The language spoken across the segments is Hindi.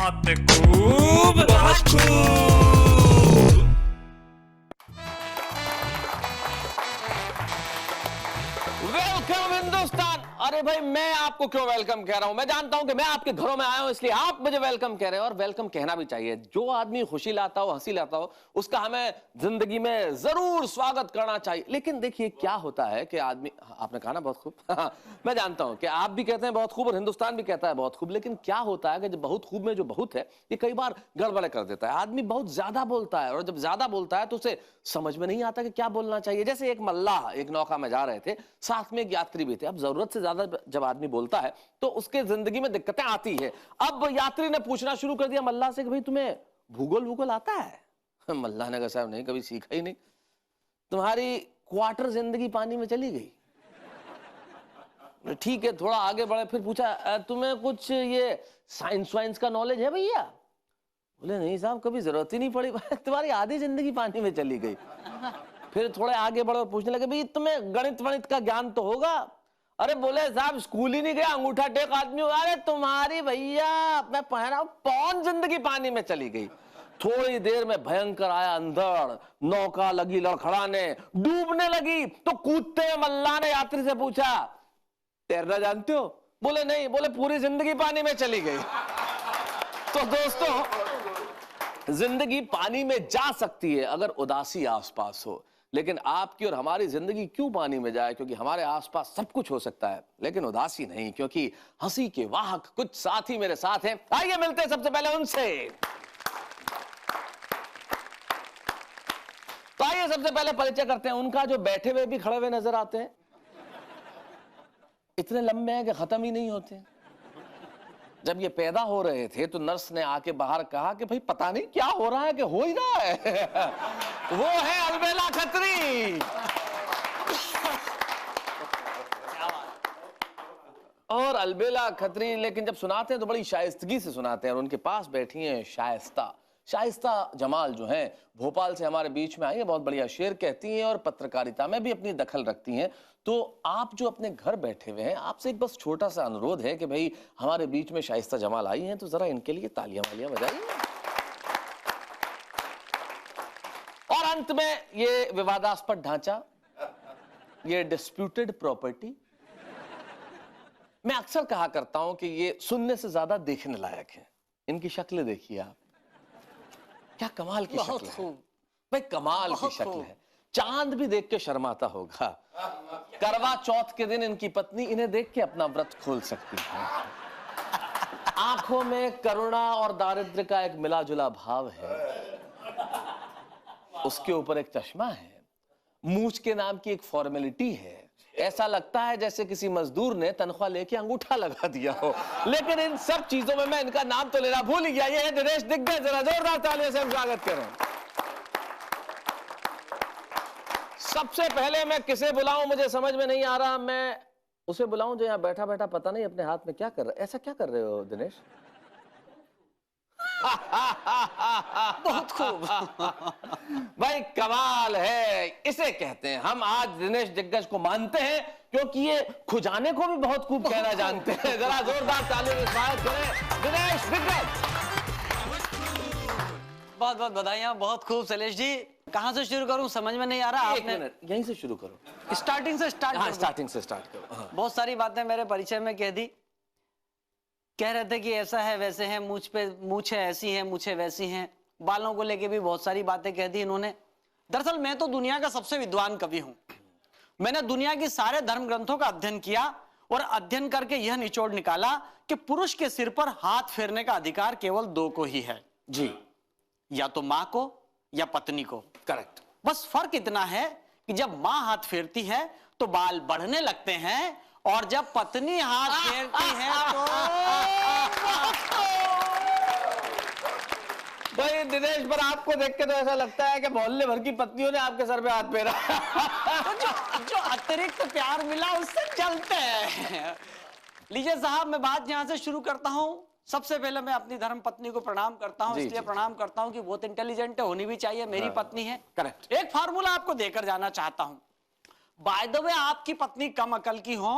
बहुत खूब, बहुत खूब। वेलकम हिंदुस्तान। अरे भाई, मैं आपको क्यों वेलकम कह रहा हूं? मैं जानता हूं कि मैं आपके घरों में आया हूं, इसलिए आप मुझे वेलकम कह रहे हैं, और वेलकम कहना भी चाहिए। जो आदमी खुशी लाता हो, हंसी लाता हो, उसका हमें जिंदगी में जरूर स्वागत करना चाहिए। लेकिन देखिए क्या होता है कि आदमी, आपने कहा ना बहुत खूब मैं जानता हूं कि आप भी कहते हैं बहुत खूब और हिंदुस्तान भी कहता है बहुत खूब, लेकिन क्या होता है कि जब बहुत खूब में जो बहुत है, ये कई बार गड़बड़ कर देता है। आदमी बहुत ज्यादा बोलता है, और जब ज्यादा बोलता है तो उसे समझ में नहीं आता कि क्या बोलना चाहिए। जैसे एक मल्लाह एक नौका में जा रहे थे, साथ में एक यात्री भी थे। अब जरूरत से ज्यादा जब आदमी बोलता है तो उसके जिंदगी में दिक्कतें आती है। अब यात्री ने पूछना शुरू कर दिया मल्लाह से कि भाई तुम्हें भूगोल भूगोल आता है? मल्लाह ने कहा साहब नहीं, कभी सीखा ही नहीं। तुम्हारी क्वार्टर जिंदगी पानी में चली गई। ठीक है, थोड़ा आगे बढ़े, फिर पूछा तुम्हें कुछ ये साइंस वाइंस का नॉलेज है भैया? बोले नहीं साहब, कभी जरूरत ही नहीं पड़ी। तुम्हारी आधी जिंदगी पानी में चली गई। फिर थोड़े आगे बढ़े और पूछने लगे भाई तुम्हें गणित वणित का ज्ञान तो होगा? अरे बोले साहब स्कूल ही नहीं गया, अंगूठा टेक आदमी। अरे तुम्हारी भैया, मैं पढ़ रहा हूं, पौन जिंदगी पानी में चली गई। थोड़ी देर में भयंकर आया अंधड़, नौका लगी लड़खड़ाने, डूबने लगी। तो कूदते हुए मल्लाह ने यात्री से पूछा तैरना जानते हो? बोले नहीं। बोले पूरी जिंदगी पानी में चली गई। तो दोस्तों, जिंदगी पानी में जा सकती है अगर उदासी आसपास हो, लेकिन आपकी और हमारी जिंदगी क्यों पानी में जाए? क्योंकि हमारे आसपास सब कुछ हो सकता है, लेकिन उदासी नहीं, क्योंकि हंसी के वाहक कुछ साथी मेरे साथ हैं। आइए मिलते हैं सबसे पहले उनसे। तो आइए सबसे पहले परिचय करते हैं उनका, जो बैठे हुए भी खड़े हुए नजर आते हैं। इतने लंबे हैं कि खत्म ही नहीं होते। जब ये पैदा हो रहे थे तो नर्स ने आके बाहर कहा कि भाई पता नहीं क्या हो रहा है, कि हो ही रहा है। वो है अलबेला खत्री। और अलबेला खत्री लेकिन जब सुनाते हैं तो बड़ी शाइस्तगी से सुनाते हैं, और उनके पास बैठी हैं शाइस्ता। शाइस्ता जमाल जो हैं, भोपाल से हमारे बीच में आई है, बहुत बढ़िया शेर कहती हैं और पत्रकारिता में भी अपनी दखल रखती हैं। तो आप जो अपने घर बैठे हुए हैं, आपसे एक बस छोटा सा अनुरोध है कि भाई हमारे बीच में शाइस्ता जमाल आई हैं, तो जरा इनके लिए तालियां वालियां बजाइए। और अंत में ये विवादास्पद ढांचा, ये डिस्प्यूटेड प्रॉपर्टी। मैं अक्सर कहा करता हूं कि ये सुनने से ज्यादा देखने लायक है। इनकी शक्लें देखिए आप, क्या कमाल की शक्ल है भाई, कमाल की शक्ल है। चांद भी देख के शर्माता होगा। करवा चौथ के दिन इनकी पत्नी इन्हें देख के अपना व्रत खोल सकती है। आंखों में करुणा और दारिद्र्य का एक मिला जुला भाव है। उसके ऊपर एक चश्मा है, मूछ के नाम की एक फॉर्मेलिटी है। ऐसा लगता है जैसे किसी मजदूर ने तनख्वाह लेके अंगूठा लगा दिया हो। लेकिन इन सब चीजों में मैं इनका नाम तो लेना भूल ही गया। ये है दिनेश दिग्गज। जरा जोरदार तालियों से हम स्वागत करें। सबसे पहले मैं किसे बुलाऊं मुझे समझ में नहीं आ रहा। मैं उसे बुलाऊं जो यहां बैठा बैठा पता नहीं अपने हाथ में क्या कर रहा है। ऐसा क्या कर रहे हो दिनेश? बहुत खूब। भाई कमाल है, इसे कहते हैं। हम आज दिनेश दिग्गज को मानते हैं क्योंकि ये खुजाने को भी बहुत खूब कहना जानते हैं। जरा जोरदार तालियों से स्वागत करें दिनेश दिग्गज। बहुत बहुत बधाइयाँ, बहुत खूब। शैलेश जी, कहाँ से शुरू करूं समझ में नहीं आ रहा। आपने यहीं से शुरू करो, स्टार्टिंग से स्टार्ट। हाँ, स्टार्टिंग से स्टार्ट करो। हाँ। बहुत सारी बातें मेरे परिचय में कह दी। कह रहे थे कि ऐसा है वैसे है, मूछ पे मूछें ऐसी हैं, मूछें वैसी हैं। बालों को लेके भी बहुत सारी बातें कह दी इन्होंने। दरअसल मैं तो दुनिया का सबसे विद्वान कवि हूं। मैंने दुनिया के सारे धर्म ग्रंथों का अध्ययन किया और अध्ययन करके यह निचोड़ निकाला कि पुरुष के सिर पर हाथ फेरने का अधिकार केवल दो को ही है जी, या तो मां को या पत्नी को। करेक्ट। बस फर्क इतना है कि जब मां हाथ फेरती है तो बाल बढ़ने लगते हैं, और जब पत्नी हाथ फेरती है तो भाई दिनेश, पर आपको देख के तो ऐसा लगता है कि मोहल्ले भर की पत्नियों ने आपके सर पे हाथ फेरा। तो जो अतिरिक्त प्यार मिला उससे चलते हैं। लीजिए साहब, मैं बात यहां से शुरू करता हूं। सबसे पहले मैं अपनी धर्म पत्नी को प्रणाम करता हूं, इसलिए प्रणाम करता हूं कि बहुत इंटेलिजेंट है, होनी भी चाहिए, मेरी पत्नी है। करेक्ट। एक फार्मूला आपको देकर जाना चाहता हूं। बाय द वे, आपकी पत्नी कम अकल की हो,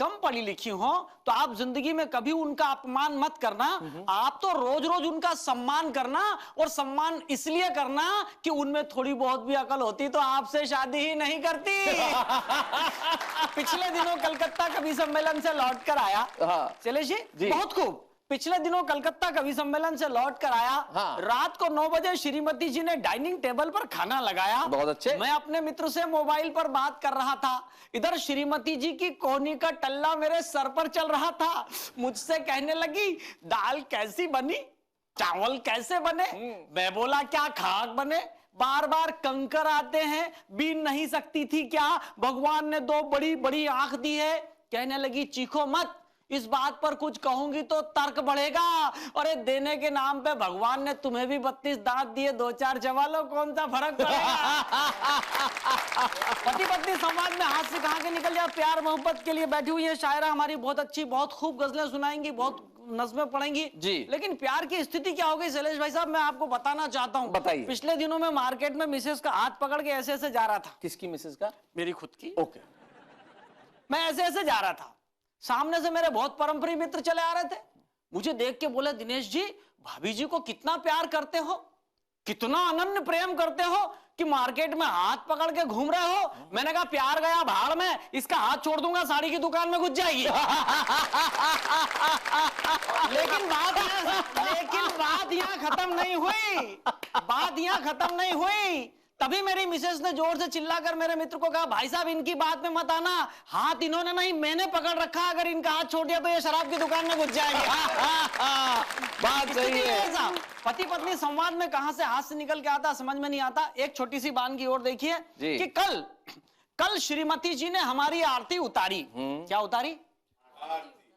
कम पढ़ी लिखी हो तो आप जिंदगी में कभी उनका अपमान मत करना, आप तो रोज रोज उनका सम्मान करना, और सम्मान इसलिए करना कि उनमें थोड़ी बहुत भी अकल होती तो आपसे शादी ही नहीं करती। पिछले दिनों कलकत्ता कवि सम्मेलन से लौट कर आया। हाँ। शैलेश जी, बहुत खूब। पिछले दिनों कलकत्ता कवि सम्मेलन से लौट कर आया। हाँ। रात को 9 बजे श्रीमती जी ने डाइनिंग टेबल पर खाना लगाया। बहुत अच्छे। मैं अपने मित्र से मोबाइल पर बात कर रहा था, इधर श्रीमती जी की कोहनी का टल्ला मेरे सर पर चल रहा था। मुझसे कहने लगी, दाल कैसी बनी, चावल कैसे बने? मैं बोला, क्या खाक बने? बार बार कंकर आते हैं, बीन नहीं सकती थी क्या? भगवान ने 2 बड़ी बड़ी आंख दी है। कहने लगी, चीखो मत, इस बात पर कुछ कहूंगी तो तर्क बढ़ेगा। अरे देने के नाम पे भगवान ने तुम्हें भी 32 दांत दिए, 2-4 चबा लो, कौन सा फर्क पड़ेगा? पति पत्नी संवाद में हाथ से कहां के निकल जाए। प्यार मोहब्बत के लिए बैठी हुई है शायरा हमारी, बहुत अच्छी, बहुत खूब गजलें सुनाएंगी, बहुत नज़्में पढ़ेंगी जी। लेकिन प्यार की स्थिति क्या हो गई शैलेश भाई साहब, मैं आपको बताना चाहता हूँ। बताइए। पिछले दिनों में मार्केट में मिसेस का हाथ पकड़ के ऐसे ऐसे जा रहा था। किसकी मिसेस का? मेरी खुद की। ओके। मैं ऐसे ऐसे जा रहा था, सामने से मेरे बहुत परमप्रिय मित्र चले आ रहे थे। मुझे देख के बोले, दिनेश जी, भाभी जी को कितना प्यार करते हो, कितना अनन्य प्रेम करते हो कि मार्केट में हाथ पकड़ के घूम रहे हो। मैंने कहा, प्यार गया भाड़ में, इसका हाथ छोड़ दूंगा साड़ी की दुकान में घुस जाएगी। लेकिन बात यहाँ खत्म नहीं हुई। बात यहाँ खत्म नहीं हुई। तभी मेरी मिसेस ने जोर से चिल्लाकर मेरे मित्र को कहा, भाई साहब इनकी बात में मत आना, हाथ इन्होंने नहीं मैंने पकड़ रखा, अगर इनका हाथ छोड़ दिया तो ये शराब की दुकान में घुस जाएगी। बात सही है। पति पत्नी संवाद में कहां से हाथ से निकल के आता समझ में नहीं आता। एक छोटी सी बात की ओर देखिए कि कल श्रीमती जी ने हमारी आरती उतारी। क्या उतारी?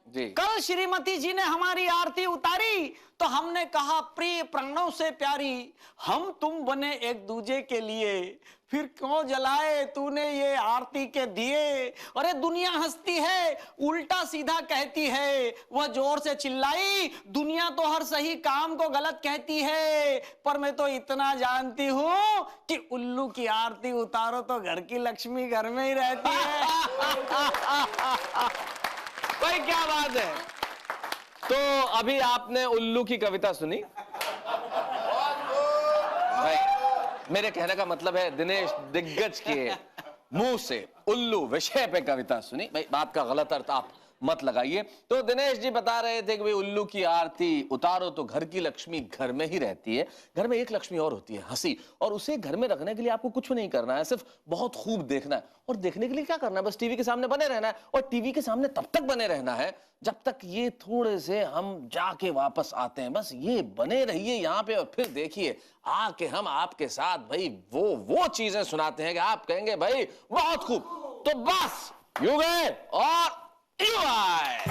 जी। कल श्रीमती जी ने हमारी आरती उतारी तो हमने कहा, प्रिय प्रणव से प्यारी, हम तुम बने एक दूजे के लिए, फिर क्यों जलाए तूने ये आरती के दिए। अरे दुनिया हंसती है, उल्टा सीधा कहती है, वह जोर से चिल्लाई, दुनिया तो हर सही काम को गलत कहती है, पर मैं तो इतना जानती हूं कि उल्लू की आरती उतारो तो घर की लक्ष्मी घर में ही रहती है। भाई क्या बात है। तो अभी आपने उल्लू की कविता सुनी। भाई मेरे कहने का मतलब है, दिनेश दिग्गज के मुंह से उल्लू विषय पे कविता सुनी। भाई बात का गलत अर्थ आप मत लगाइए। तो दिनेश जी बता रहे थे कि भाई उल्लू की आरती उतारो तो घर की लक्ष्मी घर में ही रहती है। घर में एक लक्ष्मी और होती है, हंसी, और उसे घर में रखने के लिए आपको कुछ नहीं करना है, सिर्फ बहुत खूब देखना है। और देखने के लिए क्या करना है? बस टीवी के सामने बने रहना है, और टीवी के सामने तब तक बने रहना है जब तक ये थोड़े से हम जाके वापस आते हैं। बस ये बने रहिए यहाँ पे, और फिर देखिए आके हम आपके साथ भाई वो चीजें सुनाते हैं कि आप कहेंगे भाई बहुत खूब। तो बस यूं गए और यूं आए।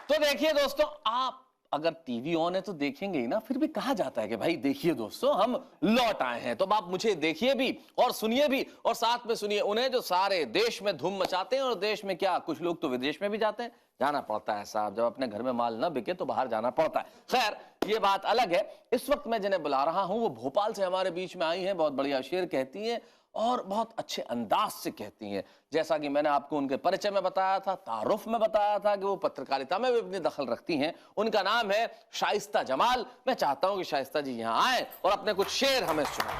तो देखिए दोस्तों, आप अगर टीवी ऑन है तो देखेंगे ही ना, फिर भी कहा जाता है कि भाई देखिए दोस्तों हम लौट आए हैं। तो आप मुझे देखिए भी और सुनिए भी, और साथ में सुनिए उन्हें जो सारे देश में धूम मचाते हैं, और देश में क्या कुछ लोग तो विदेश में भी जाते हैं। जाना पड़ता है साहब, जब अपने घर में माल ना बिके तो बाहर जाना पड़ता है। खैर ये बात अलग है। इस वक्त मैं जिन्हें बुला रहा हूं वो भोपाल से हमारे बीच में आई हैं, बहुत बढ़िया शेर कहती हैं और बहुत अच्छे अंदाज से कहती हैं। जैसा कि मैंने आपको उनके परिचय में बताया था, तारुफ में बताया था कि वो पत्रकारिता में भी अपनी दखल रखती हैं। उनका नाम है शाइस्ता जमाल। मैं चाहता हूं कि शाइस्ता जी यहाँ आए और अपने कुछ शेर हमें सुनाएं।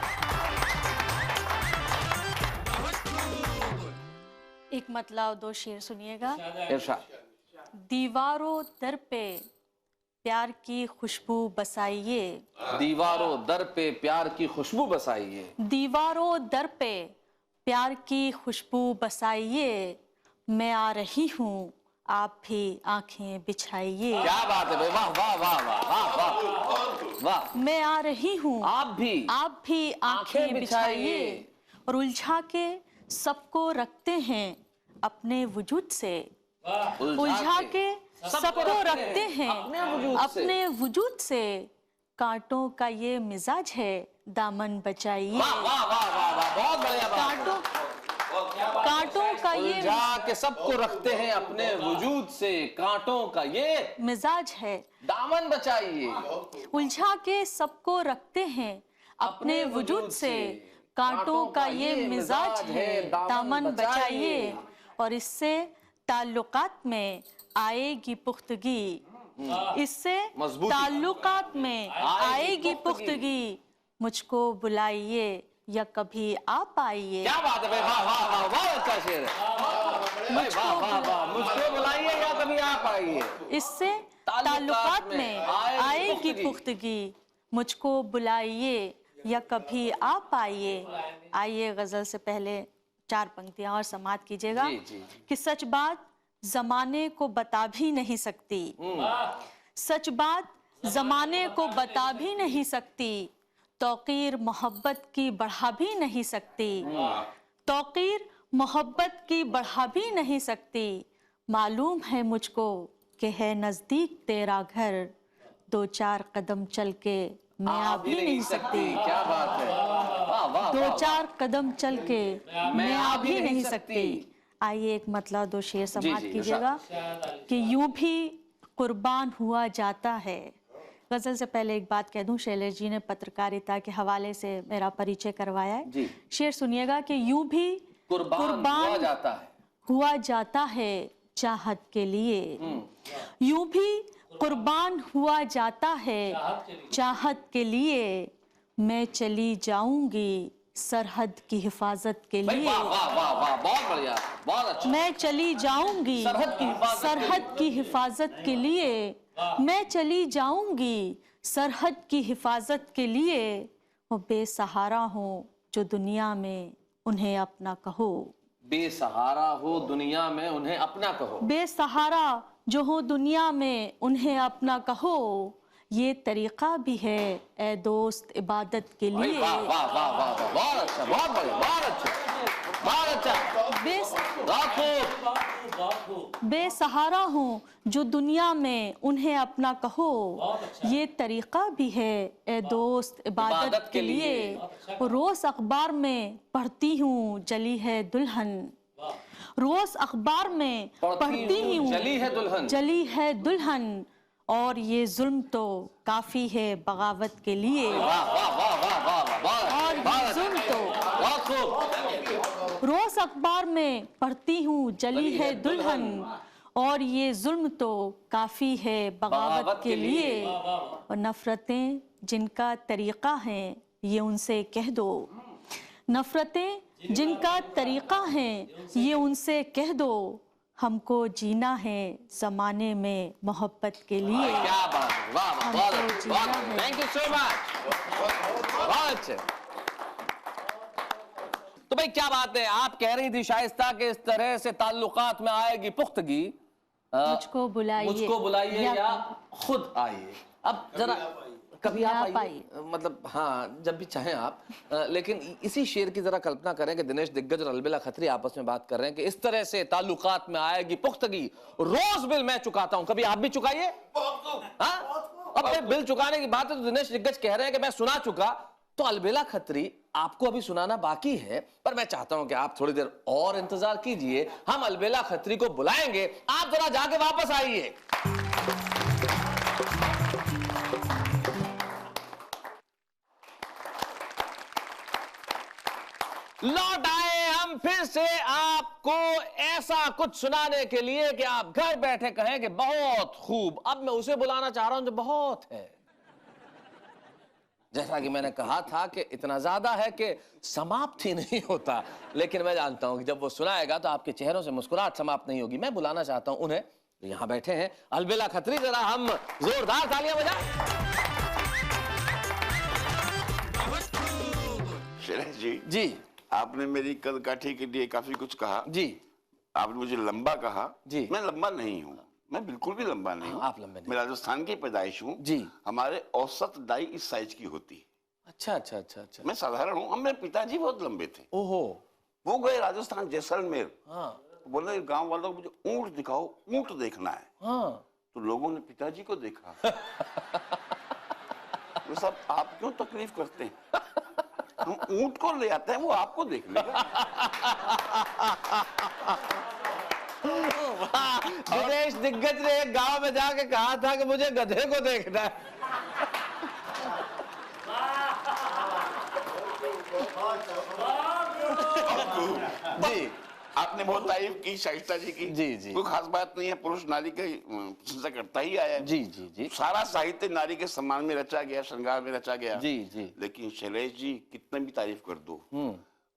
एक मतलब 2 शेर सुनिएगा। इरशाद। दीवारों दर पे प्यार की खुशबू बसाइए। दीवारों दर पे प्यार की खुशबू बसाइए। दीवारों दर पे प्यार की खुशबू बसाइए। मैं आ रही हूँ, आप भी आंखें बिछाइए। क्या बात है भाई, वाह वाह वाह वाह वाह वाह वाह। मैं आ रही हूँ, आप भी आंखें बिछाइए। और उलझा के सबको रखते हैं अपने वजूद से। उलझा के सबको रखते हैं अपने वजूद से। कांटों का ये मिजाज है, दामन बचाइए। बहुत बढ़िया कांटों का ये उलझा के सबको रखते हैं अपने वजूद से। कांटों का ये मिजाज है, दामन बचाइए। उलझा के सबको रखते हैं अपने वजूद से कांटों का ये मिजाज है, दामन बचाइए और इससे ताल्लुकात में आएगी पुख्तगी, इससे ताल्लुकात में आएगी पुख्तगी, मुझको बुलाइए या कभी आप आइए। क्या बात है भाई, वाह वाह वाह, बहुत अच्छा शेर है भाई, वाह वाह वाह, मुझको बुलाइए या कभी आप आइए, इससे ताल्लुकात में आएगी पुख्तगी, मुझको बुलाइए या कभी आप आइए। आइए गजल से पहले 4 पंक्तियां और समाप्त कीजिएगा कि सच बात जमाने को बता भी नहीं सकती, सच बात जमाने को बता भी नहीं सकती, तौकीर मोहब्बत की बढ़ा भी नहीं सकती, तौकीर मोहब्बत की बढ़ा भी नहीं सकती। मालूम है मुझको कि है नजदीक तेरा घर, 2-4 कदम चल के मैं आ भी नहीं सकती। क्या बात है, वाह वाह, 2-4 कदम चल के मैं आ भी नहीं सकती। आइए एक मतलब 2 शेर समाप्त कीजिएगा कि यूं भी कुर्बान हुआ जाता है। गजल से पहले एक बात कह दूं, शैलेश जी ने पत्रकारिता के हवाले से मेरा परिचय करवाया है। शेर सुनिएगा कि यूं भी कुर्बान हुआ जाता है चाहत के लिए, यूं भी कुर्बान हुआ जाता है चाहत के लिए, मैं चली जाऊंगी सरहद की हिफाजत के लिए। वाह वाह वाह, बहुत बढ़िया, बहुत अच्छा। मैं चली जाऊंगी सरहद की हिफाजत के लिए, मैं चली जाऊंगी सरहद की हिफाजत के लिए। वो बेसहारा हो जो दुनिया में उन्हें अपना कहो, बेसहारा हो दुनिया में उन्हें अपना कहो, बेसहारा जो हो दुनिया में उन्हें अपना कहो, ये तरीका भी है ए दोस्त इबादत के लिए। वाह वाह वाह वाह, बहुत अच्छा, बहुत बढ़िया, बहुत अच्छा, बहुत अच्छा। बेसहारा हूँ जो दुनिया में उन्हें अपना कहो, ये तरीका भी है ए दोस्त इबादत के लिए। रोज अखबार में पढ़ती हूँ जली है दुल्हन, रोज अखबार में पढ़ती हूँ जली है दुल्हन, और ये जुल्म तो काफी है बगावत के लिए। और ये जुल्म तो रोज अखबार में पढ़ती हूँ जली है दुल्हन, और ये जुल्म तो काफी है बगावत के लिए। और नफरतें जिनका तरीका है ये उनसे कह दो, नफरतें जिनका तरीका है ये उनसे कह दो, हमको जीना है जमाने में मोहब्बत के लिए। क्या बात है, वाह वाह, बहुत अच्छा, थैंक यू सो मच, बहुत अच्छे। तो भाई क्या बात है, आप कह रही थी शाइस्ता के इस तरह से ताल्लुकात में आएगी पुख्तगी, मुझको बुलाइए या खुद आइए। अब जरा कभी आप आइए, मतलब हाँ जब भी चाहें आप, लेकिन इसी शेर की जरा कल्पना करें कि दिनेश दिग्गज और अलबेला खत्री आपस में बात कर रहे हैं कि इस तरह से ताल्लुकात में आएगी पुख्तगी, रोज बिल मैं चुकाता हूं, कभी आप भी चुकाइए। हाँ, अब बिल चुकाने की बात है तो दिनेश दिग्गज कह रहे हैं कि मैं सुना चुका, तो अलबेला खत्री आपको अभी सुनाना बाकी है, पर मैं चाहता हूं कि आप थोड़ी देर और इंतजार कीजिए, हम अलबेला खत्री को बुलाएंगे, आप जरा जाके वापस आइए। लौट आए हम फिर से आपको ऐसा कुछ सुनाने के लिए कि आप घर बैठे कहें कि बहुत खूब। अब मैं उसे बुलाना चाह रहा हूं जो बहुत है, जैसा कि मैंने कहा था कि इतना ज्यादा है कि समाप्त ही नहीं होता, लेकिन मैं जानता हूं कि जब वो सुनाएगा तो आपके चेहरों से मुस्कुराहट समाप्त नहीं होगी। मैं बुलाना चाहता हूं उन्हें, तो यहां बैठे हैं अलबेला खत्री, जरा हम जोरदार तालियां बजाएं। शैलेश जी, जी आपने मेरी कदकाठी के लिए काफी कुछ कहा जी, आपने मुझे लंबा कहा जी। मैं लंबा नहीं हूँ, मैं बिल्कुल भी लंबा नहीं हूँ। आप लंबे नहीं। मैं राजस्थान की पैदाइश हूँ जी। हमारे औसत दाई इस साइज की होती है। अच्छा अच्छा अच्छा अच्छा, मैं साधारण हूँ। मेरे पिताजी बहुत लंबे थे। ओहो, वो गए राजस्थान जैसलमेर, हाँ बोले गांव वालों को मुझे ऊंट दिखाओ, ऊंट देखना है। हाँ, तो लोगों ने पिताजी को देखा। वो सब आप क्यों तकलीफ करते हैं, हम ऊंट को ले आते हैं, वो आपको देख लेगा। दिनेश दिग्गज ने एक गांव में जाके कहा था कि मुझे गधे को देखना है। जी आपने बहुत तारीफ की शाइस्ता जी की। जी, जी। कोई खास बात नहीं है, पुरुष नारी की प्रशंसा करता ही आया है। जी जी जी सारा साहित्य नारी के सम्मान में रचा गया, श्रृंगार में रचा गया। जी जी लेकिन शैलेश जी कितना भी तारीफ कर दो,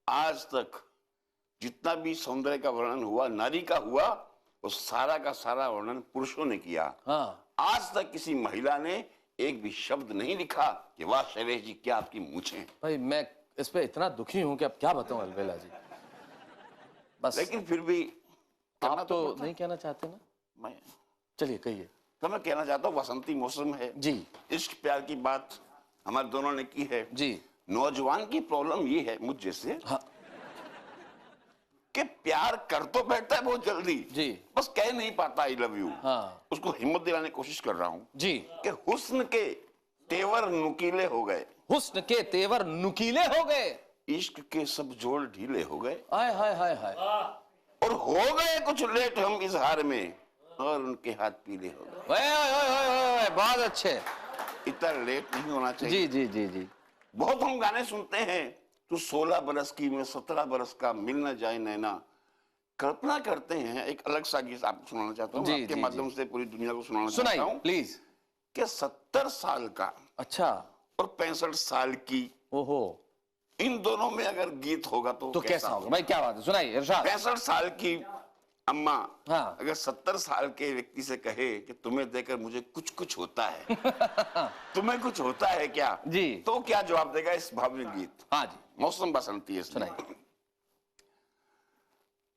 आज तक जितना भी सौंदर्य का वर्णन हुआ नारी का हुआ, वो सारा का सारा वर्णन पुरुषों ने किया। हाँ आज तक किसी महिला ने एक भी शब्द नहीं लिखा कि वाह शैलेश जी क्या आपकी मूंछें। भाई मैं इस पे इतना दुखी हूं कि अब क्या बताऊं अलबेला जी। बस लेकिन फिर भी आप तो नहीं कहना चाहते ना, मैं चलिए कहिए। तो मैं कहना चाहता हूँ बसंती मौसम है जी इश्क प्यार की बात हमारे दोनों ने की है। जी नौजवान की प्रॉब्लम ये है मुझ जैसे, हाँ कि प्यार कर तो बैठता है बहुत जल्दी, जी बस कह नहीं पाता आई लव यू। हाँ उसको हिम्मत दिलाने की कोशिश कर रहा हूँ जी। कि हुस्न के तेवर नुकीले हो गए, हुस्न के तेवर नुकीले हो गए, इश्क के सब जोड़ ढीले हो गए, हाय हाय हाय हाय, और हो गए कुछ लेट हम इजहार में, और उनके हाथ पीले हो गए। ओए ओए ओए ओए ओए, बहुत अच्छे। इतना लेट नहीं होना चाहिए। जी जी जी जी बहुत हम गाने सुनते हैं, तू 16 बरस की मैं 17 बरस का, मिल न जाए नैना। कल्पना करते हैं, एक अलग सा गीत आपको सुनाना चाहता हूँ, जी, आपके जी, माध्यम से पूरी दुनिया को सुनाना चाहता सुनाइए हूँ प्लीज। कि 70 साल का अच्छा और 65 साल की, ओहो, इन दोनों में अगर गीत होगा तो कैसा होगा भाई, क्या बात है, सुनाइए इरशाद। 65 साल की अम्मा हाँ। अगर 70 साल के व्यक्ति से कहे कि तुम्हें देखकर मुझे कुछ कुछ होता है तुम्हें कुछ होता है क्या जी, तो क्या जवाब देगा इस भावनिक गीत? हाँ जी मौसम बसंती है, सुनाइए।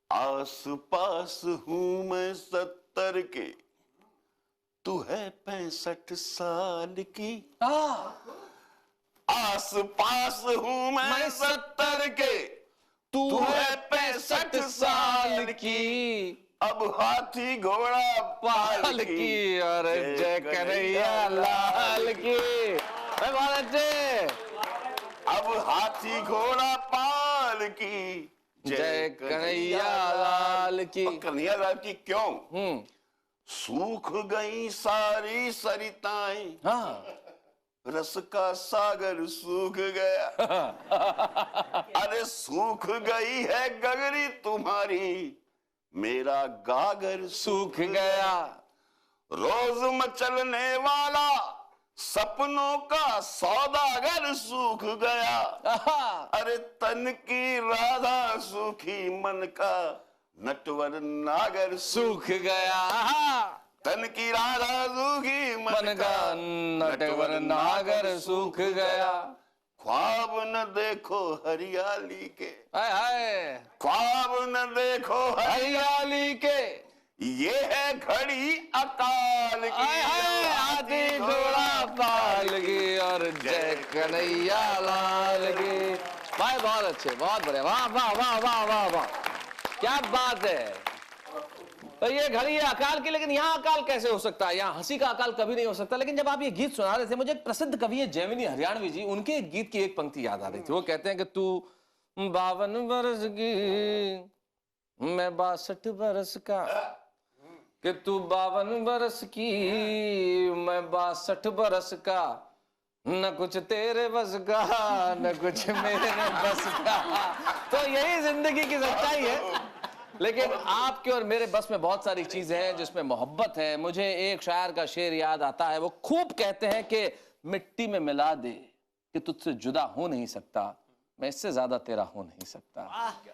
आस पास हूं मैं 70 के, तू है 65 साल की। आस पास हूं मैं 70 के, तू है 65 साल की। अब हाथी घोड़ा पाल की, और जय कन्हैया लाल की। बहुत अच्छे। अब हाथी घोड़ा पाल की, जय कन्हैया लाल की। कन्हैया लाल की क्यों? सूख गई सारी सरिताएं, हाँ रस का सागर सूख गया। अरे सूख गई है गगरी तुम्हारी, मेरा गागर सूख गया। रोज मचलने वाला सपनों का सौदागर सूख गया। अरे तन की राधा सूखी, मन का नटवर नागर सूख गया। तन की राधा सूखी, मन का नटवर नागर सूख गया। ख्वाब न देखो हरियाली के, हाय हाय, ख्वाब न देखो हरियाली के, ये है घड़ी अकाल की। हाय हाय, हाथी घोड़ा पाल की, और जय कन्हैया लाल की। भाई बहुत अच्छे, बहुत बढ़िया, वाह वाह वाह वाह वाह वाह, क्या बात है। तो ये घड़ी है अकाल की, लेकिन यहाँ अकाल कैसे हो सकता है? यहाँ हंसी का अकाल कभी नहीं हो सकता। लेकिन जब आप ये गीत सुना रहे थे, मुझे एक प्रसिद्ध कवि है जैमिनी हरियाणवी जी, उनके एक गीत की एक पंक्ति याद आ रही थी। वो कहते हैं कि तू 52 बरस की, मैं 62 बरस का, कि तू 52 बरस की, मैं 62 बरस का, न कुछ तेरे बस का, न कुछ मेरे बस का। तो यही जिंदगी की सच्चाई है। लेकिन आपके और मेरे बस में बहुत सारी चीजें हैं जिसमें मोहब्बत है। मुझे एक शायर का शेर याद आता है, वो खूब कहते हैं कि मिट्टी में मिला दे कि तुझसे जुदा हो नहीं सकता, मैं इससे ज्यादा तेरा हो नहीं सकता।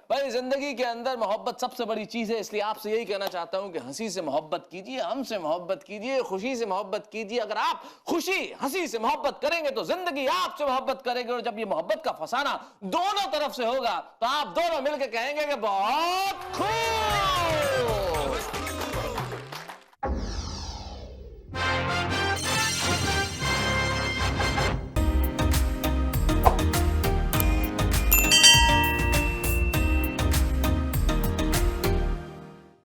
भाई जिंदगी के अंदर मोहब्बत सबसे बड़ी चीज है। इसलिए आपसे यही कहना चाहता हूं कि हंसी से मोहब्बत कीजिए, हमसे मोहब्बत कीजिए, खुशी से मोहब्बत कीजिए। अगर आप खुशी हंसी से मोहब्बत करेंगे तो जिंदगी आपसे मोहब्बत करेगी। और जब ये मोहब्बत का फसाना दोनों तरफ से होगा तो आप दोनों मिलकर कहेंगे कि बहुत खूब।